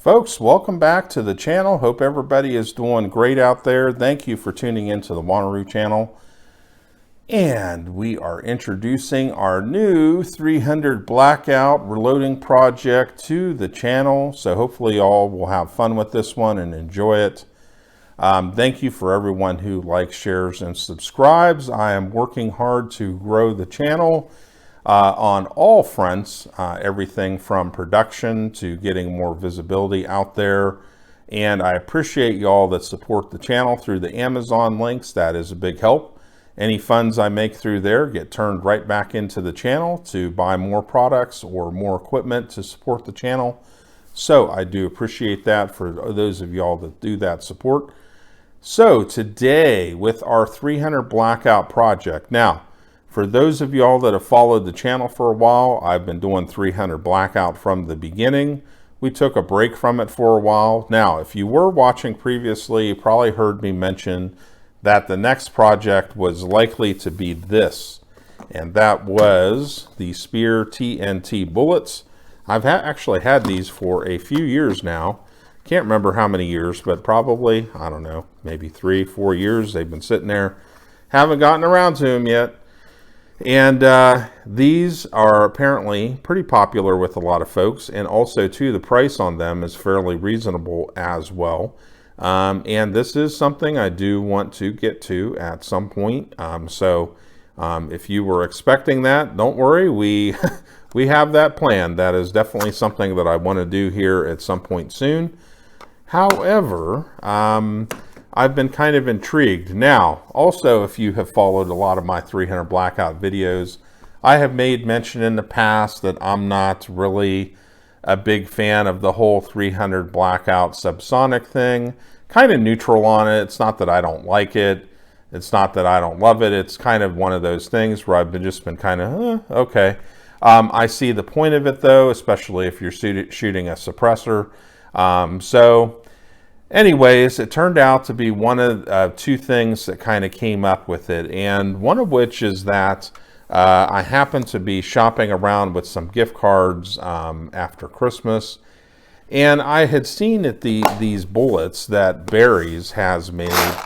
Folks, welcome back to the channel. Hope everybody is doing great out there. Thank you for tuning into the Wanneroo channel. And we are introducing our new 300 Blackout reloading project to the channel. So hopefully y'all will have fun with this one and enjoy it. Thank you for everyone who likes, shares, and subscribes. I am working hard to grow the channel on all fronts, everything from production to getting more visibility out there. And I appreciate y'all that support the channel through the Amazon links. That is a big help. Any funds I make through there get turned right back into the channel to buy more products or more equipment to support the channel. So I do appreciate that for those of y'all that do that support. So today with our 300 Blackout project. Now, for those of y'all that have followed the channel for a while, I've been doing 300 Blackout from the beginning. We took a break from it for a while. Now, if you were watching previously, you probably heard me mention that the next project was likely to be this, and that was the Spear TNT bullets. I've actually had these for a few years now. Can't remember how many years, but probably, I don't know, maybe 3-4 years they've been sitting there. Haven't gotten around to them yet. And these are apparently pretty popular with a lot of folks, and also too, the price on them is fairly reasonable as well. And this is something I do want to get to at some point. If you were expecting that, don't worry, we have that planned. That is definitely something that I want to do here at some point soon. However, I've been kind of intrigued. Now, also, if you have followed a lot of my 300 Blackout videos, I have made mention in the past that I'm not really a big fan of the whole 300 Blackout Subsonic thing. Kind of neutral on it. It's not that I don't like it. It's not that I don't love it. It's kind of one of those things where I've just been kind of, okay. I see the point of it though, especially if you're shooting a suppressor. Anyways, it turned out to be one of two things that kind of came up with it. And one of which is that I happened to be shopping around with some gift cards after Christmas. And I had seen that these bullets that Barry's has made,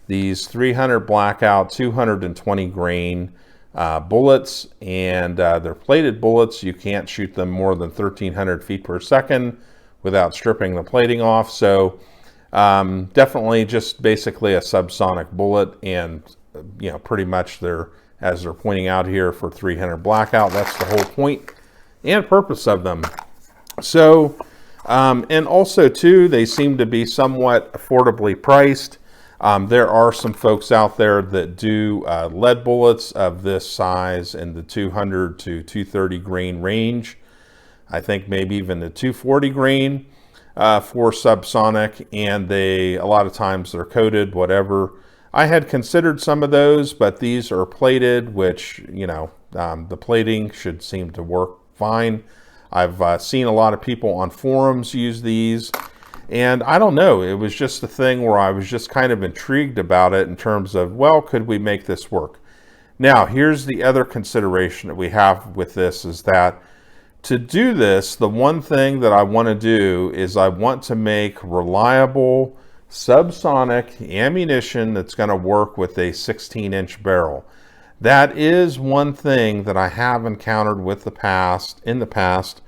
these 300 Blackout 220 grain bullets, and they're plated bullets. You can't shoot them more than 1,300 feet per second without stripping the plating off. So definitely just basically a subsonic bullet, and you know, pretty much as they're pointing out here for 300 Blackout, that's the whole point and purpose of them. So and also too, they seem to be somewhat affordably priced. There are some folks out there that do lead bullets of this size in the 200 to 230 grain range. I think maybe even the 240 grain for subsonic, and a lot of times they're coated, whatever. I had considered some of those, but these are plated, which, you know, the plating should seem to work fine. I've seen a lot of people on forums use these, and I don't know, it was just a thing where I was just kind of intrigued about it in terms of, well, could we make this work? Now, here's the other consideration that we have with this is that to do this, the one thing that I want to do is I want to make reliable subsonic ammunition that's going to work with a 16-inch barrel. That is one thing that I have encountered in the past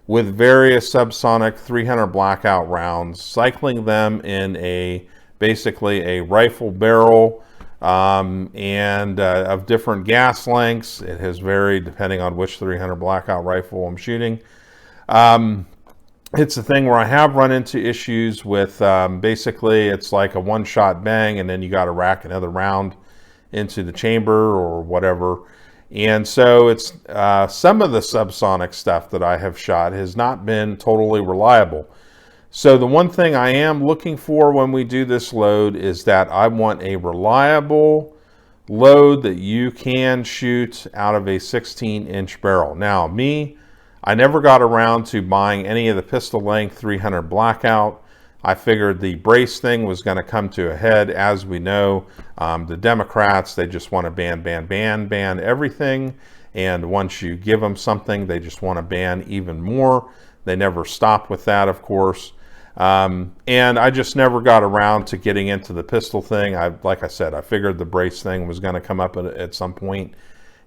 with various subsonic 300 Blackout rounds, cycling them in basically a rifle barrel, and of different gas lengths. It has varied depending on which 300 Blackout rifle I'm shooting. It's a thing where I have run into issues with basically it's like a one-shot bang, and then you got to rack another round into the chamber or whatever. And so it's some of the subsonic stuff that I have shot has not been totally reliable. So the one thing I am looking for when we do this load is that I want a reliable load that you can shoot out of a 16-inch barrel. Now, I never got around to buying any of the pistol length 300 Blackout. I figured the brace thing was going to come to a head. As we know, the Democrats, they just want to ban everything. And once you give them something, they just want to ban even more. They never stop with that, of course. And I just never got around to getting into the pistol thing. Like I said, I figured the brace thing was going to come up at some point.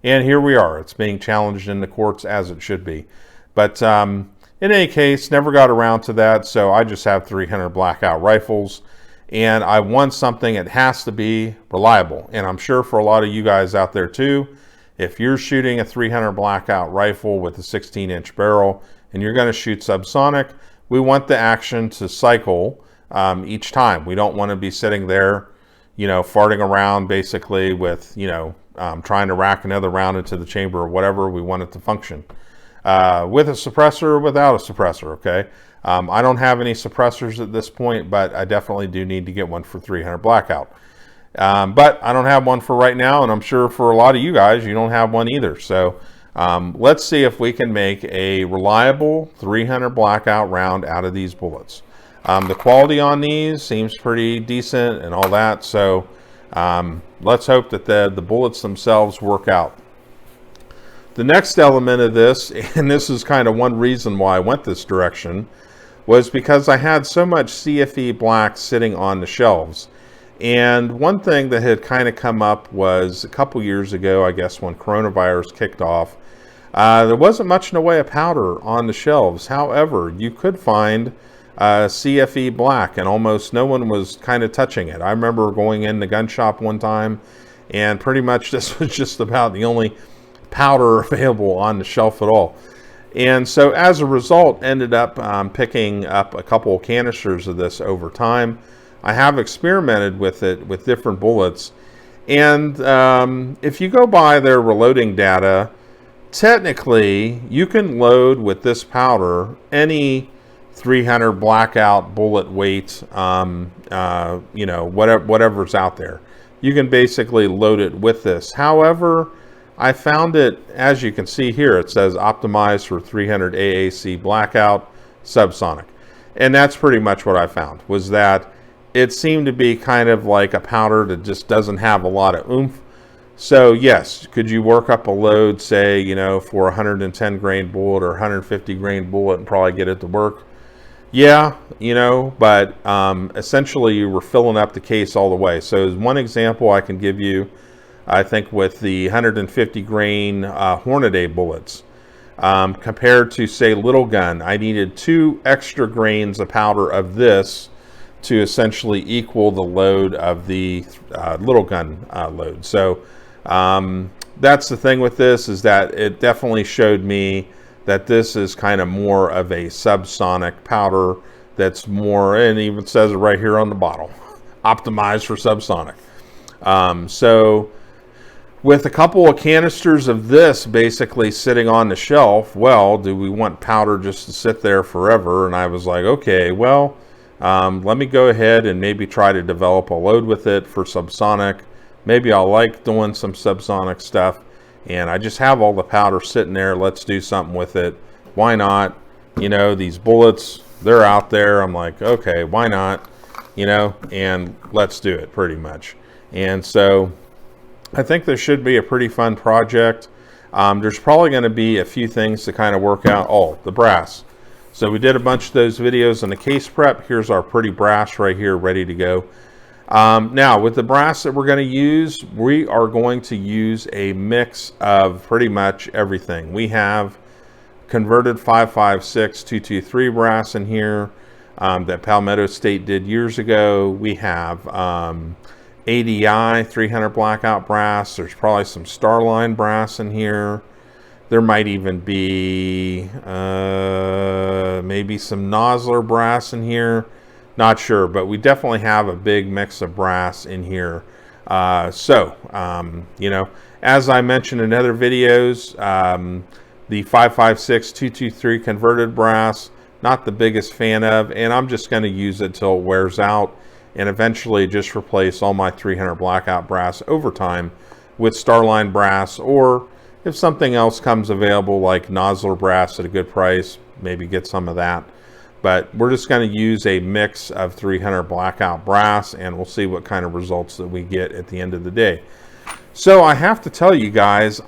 And here we are. It's being challenged in the courts as it should be. But in any case, never got around to that. So I just have 300 Blackout rifles. And I want something that has to be reliable. And I'm sure for a lot of you guys out there too, if you're shooting a 300 Blackout rifle with a 16-inch barrel and you're going to shoot subsonic, we want the action to cycle each time. We don't want to be sitting there, you know, farting around basically with, you know, trying to rack another round into the chamber or whatever. We want it to function with a suppressor or without a suppressor, okay? I don't have any suppressors at this point, but I definitely do need to get one for 300 Blackout. But I don't have one for right now, and I'm sure for a lot of you guys, you don't have one either. So let's see if we can make a reliable 300 Blackout round out of these bullets. The quality on these seems pretty decent and all that, so let's hope that the bullets themselves work out. The next element of this, and this is kind of one reason why I went this direction, was because I had so much CFE black sitting on the shelves. And one thing that had kind of come up was a couple years ago, I guess, when coronavirus kicked off, there wasn't much in the way of powder on the shelves. However, you could find CFE black, and almost no one was kind of touching it. I remember going in the gun shop one time, and pretty much this was just about the only powder available on the shelf at all. And so as a result, ended up picking up a couple of canisters of this over time. I have experimented with it with different bullets, and if you go by their reloading data, technically you can load with this powder any 300 Blackout bullet weight, you know, whatever's out there. You can basically load it with this. However, I found it, as you can see here, it says optimized for 300 AAC Blackout subsonic. And that's pretty much what I found, was that it seemed to be kind of like a powder that just doesn't have a lot of oomph. So yes, could you work up a load, say, you know, for a 110 grain bullet or 150 grain bullet and probably get it to work? Yeah, you know, but essentially you were filling up the case all the way. So as one example I can give you, I think with the 150 grain Hornady bullets, compared to, say, little gun, I needed 2 extra grains of powder of this to essentially equal the load of the little gun load. So that's the thing with this, is that it definitely showed me that this is kind of more of a subsonic powder that's more, and even says it right here on the bottle, optimized for subsonic. So with a couple of canisters of this basically sitting on the shelf, well, do we want powder just to sit there forever? And I was like, okay, well, let me go ahead and maybe try to develop a load with it for subsonic. Maybe I'll like doing some subsonic stuff, and I just have all the powder sitting there. Let's do something with it. Why not? You know, these bullets, they're out there. I'm like, okay, why not? You know, and let's do it pretty much. And so I think this should be a pretty fun project. There's probably going to be a few things to kind of work out. Oh, the brass. So we did a bunch of those videos on the case prep. Here's our pretty brass right here, ready to go. Now, with the brass that we're going to use, we are going to use a mix of pretty much everything. We have converted 556 223 brass in here that Palmetto State did years ago. We have ADI 300 Blackout brass. There's probably some Starline brass in here. There might even be maybe some Nosler brass in here. Not sure, but we definitely have a big mix of brass in here. You know, as I mentioned in other videos, the 556 223 converted brass, not the biggest fan of, and I'm just going to use it till it wears out, and eventually just replace all my 300 Blackout brass over time with Starline brass, or if something else comes available like Nosler brass at a good price, maybe get some of that. But we're just going to use a mix of 300 Blackout brass, and we'll see what kind of results that we get at the end of the day. So I have to tell you guys,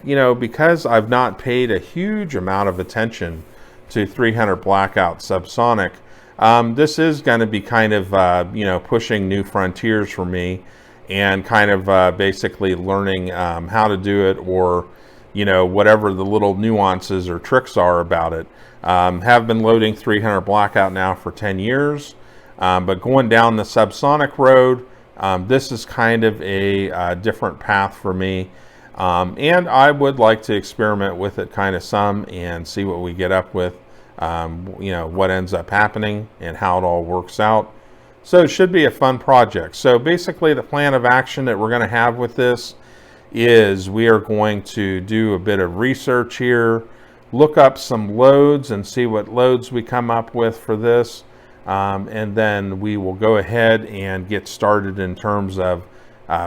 you know, because I've not paid a huge amount of attention to 300 Blackout subsonic, this is going to be kind of, you know, pushing new frontiers for me, and kind of basically learning how to do it, or, you know, whatever the little nuances or tricks are about it. Have been loading 300 Blackout now for 10 years, but going down the Subsonic road, this is kind of a different path for me. And I would like to experiment with it kind of some and see what we get up with, you know, what ends up happening and how it all works out. So it should be a fun project. So basically the plan of action that we're going to have with this is we are going to do a bit of research here, look up some loads and see what loads we come up with for this. And then we will go ahead and get started in terms of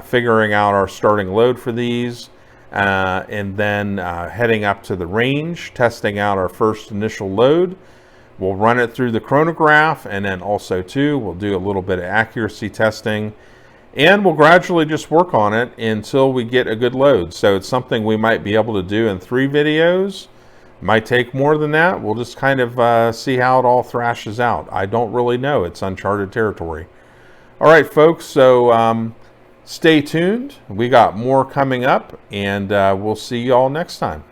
figuring out our starting load for these, and then heading up to the range, testing out our first initial load. We'll run it through the chronograph, and then also too, we'll do a little bit of accuracy testing, and we'll gradually just work on it until we get a good load. So it's something we might be able to do in 3 videos. Might take more than that. We'll just kind of see how it all thrashes out. I don't really know. It's uncharted territory. All right, folks, so stay tuned. We got more coming up, and we'll see you all next time.